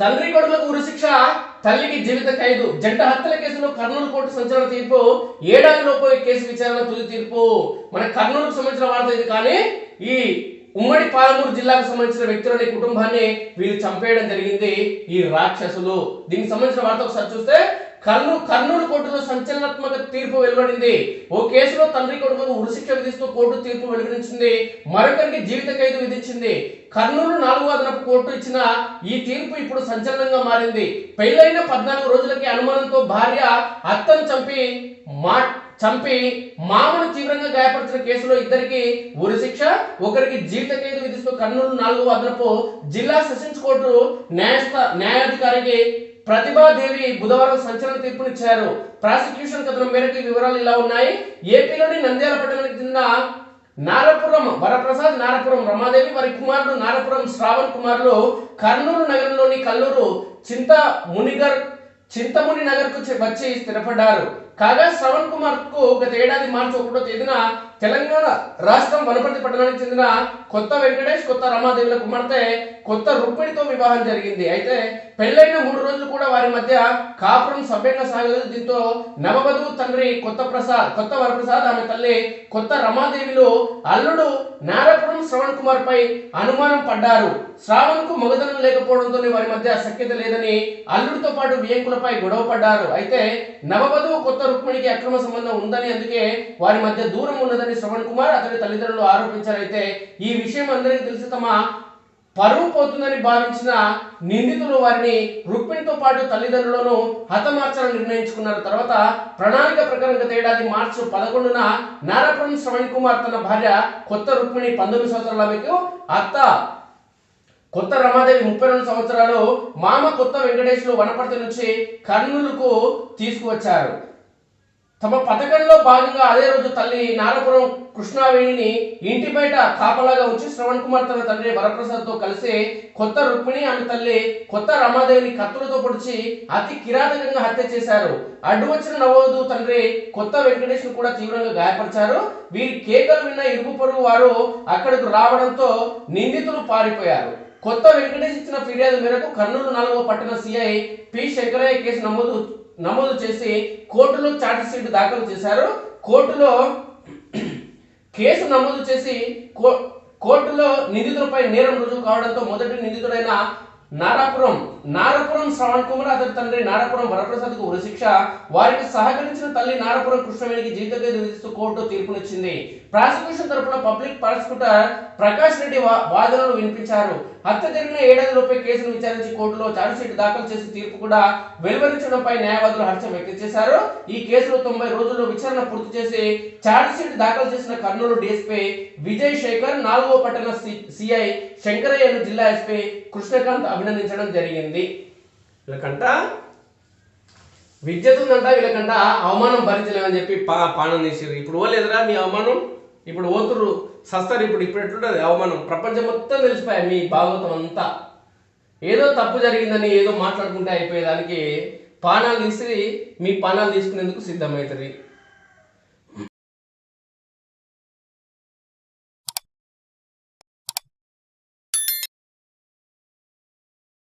తండ్రి కొడుకులకు ఉరిశిక్ష, తల్లికి జీవిత ఖైదు. జంట హత్యల కేసులో కర్నూలు కోర్టు సంచలన తీర్పు. ఏడాదిలోపు కేసు విచారణ తుది తీర్పు. మన కర్నూలుకు సంబంధించిన వార్త ఇది. కానీ ఈ ఉమ్మడి పాలమూరు జిల్లాకు సంబంధించిన వ్యక్తులని, కుటుంబాన్ని వీళ్ళు చంపేయడం జరిగింది ఈ రాక్షసులు. దీనికి సంబంధించిన వార్త ఒకసారి చూస్తే కర్నూలు కోర్టులో సంచలనాత్మక తీర్పు వెలువడింది. ఓ కేసులో తండ్రి కొడుకులకు ఉరిశిక్ష విధిస్తూ కోర్టు తీర్పు వెలువరించింది. మరొకరికి జీవిత ఖైదు విధించింది. కర్నూలు 4వ అదనపు కోర్టు ఇచ్చిన ఈ తీర్పు ఇప్పుడు సంచలనంగా మారింది. పెళ్లైన 14 రోజులకి అనుమానంతో భార్య అత్తను చంపి మామను తీవ్రంగా గాయపరిచిన కేసులో ఇద్దరికి ఉరిశిక్ష, ఒకరికి జీవిత ఖైదు విధిస్తూ కర్నూలు 4వ అదనపు జిల్లా సెషన్స్ కోర్టు న్యాయాధికారికి ప్రతిభాదేవి బుధవారం సంచలన తీర్పునిచ్చారు. ప్రాసిక్యూషన్ కథనం మేరకు వివరాలు ఇలా ఉన్నాయి. ఏపీలోని నంద్యాల పట్టణానికి చెందిన నారపురం వరప్రసాద్, నారపురం రమాదేవి, వారి కుమారుడు నారపురం శ్రావణ్ కుమార్లు కర్నూలు నగరంలోని కల్లూరు చింతముని నగర్ కు వచ్చి స్థిరపడ్డారు. కాగా శ్రవణ్ కుమార్ కు గత ఏడాది మార్చి 1వ తేదీన తెలంగాణ రాష్ట్రం వనపర్తి పట్టణానికి చెందిన కొత్త వెంకటేష్, కొత్త రమాదేవుల కుమార్తె కొత్త రుక్మిణితో వివాహం జరిగింది. అయితే పెళ్లైన 3 రోజులు కూడా వారి మధ్య కాపురం సభ్యంగా సాగలేదు. దీంతో నవవధువు తండ్రి కొత్త వరప్రసాద్, ఆమె తల్లి కొత్త రమాదేవిలో అల్లుడు నారపురం శ్రవణ్ కుమార్ పై అనుమానం పడ్డారు. శ్రావణ్ కు మగదనం లేకపోవడంతో వారి మధ్య సఖ్యత లేదని అల్లుడితో పాటు వియంకులపై గొడవ పడ్డారు. అయితే నవవధువు కొత్త రుక్మిణికి అక్రమ సంబంధం ఉందని, అందుకే వారి మధ్య దూరం ఉన్నదని శ్రవణ్ కుమార్ అతని తల్లిదండ్రులు ఆరోపించారు. అయితే ఈ విషయం అందరికీ తెలిసి తమ పరువు పోతుందని భావించిన నిందితులు వారిని రుక్మిణితో పాటు తల్లిదండ్రులను హతమార్చాలని నిర్ణయించుకున్నారు. తర్వాత ప్రణాళిక ప్రకారం గత ఏడాది మార్చి 11న నారపురం శ్రవణ్ కుమార్ తన భార్య కొత్త రుక్మిణి 19 సంవత్సరాల ఆమెకు, అత్త కొత్త రమాదేవి 32 సంవత్సరాలు, మామ కొత్త వెంకటేశ్లు వనపర్తి నుంచి కర్నూలుకు తీసుకువచ్చారు. తమ పథకంలో భాగంగా అదే రోజు తల్లి నారపురం కృష్ణావేణిని ఇంటి బయట కాపలాగా ఉంచి శ్రవణ్ కుమార్ తన తండ్రి వరప్రసాద్ తో కలిసి కొత్త రుక్మిణి, ఆమె తల్లి కొత్త రమాదేవిని కత్తులతో పొడిచి అతి కిరాతకంగా హత్య చేశారు. అడ్డు వచ్చిన నవవధువు తండ్రి కొత్త వెంకటేష్ కూడా తీవ్రంగా గాయపరిచారు. వీరి కేకలు విన్న ఇరుగు పొరుగు వారు అక్కడకు రావడంతో నిందితులు పారిపోయారు. కొత్త వెంకటేష్ ఇచ్చిన ఫిర్యాదు మేరకు కర్నూలు 4వ పట్టణ సిఐ పి శంకరయ్య కేసు నమోదు చేసి కోర్టులో ఛార్జ్ షీట్ దాఖలు చేశారు. కేసు నమోదు చేసి కోర్టులో నిందితులపై నేరం రుజువు కావడంతో మొదటి నిందితుడైన నారపురం శ్రవణ్ కుమార్, అతని తండ్రి నారపురం వరప్రసాద్ కు ఉరిశిక్ష, వారికి సహకరించిన తల్లి నారపురం కృష్ణవేణికి జీవిత ఖైదు విధిస్తూ కోర్టు తీర్పునిచ్చింది. ప్రాసిక్యూషన్ తరపున పబ్లిక్ ప్రాసిక్యూటర్ ప్రకాష్ రెడ్డి వాదనలు వినిపించారు. హత్య జరిగిన ఏడాదిలోపే కేసును విచారించి కోర్టులో ఛార్జ్షీట్ దాఖలు చేసి తీర్పు కూడా వెలువరించడంపై న్యాయవాదులు హర్షం వ్యక్తం చేశారు. ఈ కేసులో 90 రోజుల్లో విచారణ పూర్తి చేసి ఛార్జ్షీట్ దాఖలు చేసిన కర్నూలు డీఎస్పీ విజయ్ శేఖర్, 4వ పట్టణ సిఐ శంకరయ్యను జిల్లా ఎస్పీ కృష్ణకాంత్ అభినందించడం జరిగింది. వీళ్ళకంట విద్యుత్ ఉందంట, వీళ్ళకంట అవమానం భరించలేమని చెప్పి పానం తీసిరు. ఇప్పుడు ఓలేదురా మీ అవమానం, ఇప్పుడు ఓతురు సస్తారు. ఇప్పుడు ఎట్లుంటుంది అవమానం, ప్రపంచం మొత్తం తెలిసిపోయాయి మీ భాగవతం అంతా. ఏదో తప్పు జరిగిందని ఏదో మాట్లాడుకుంటే అయిపోయేదానికి పానాలు తీసి మీ పానాలు తీసుకునేందుకు సిద్ధమవుతుంది.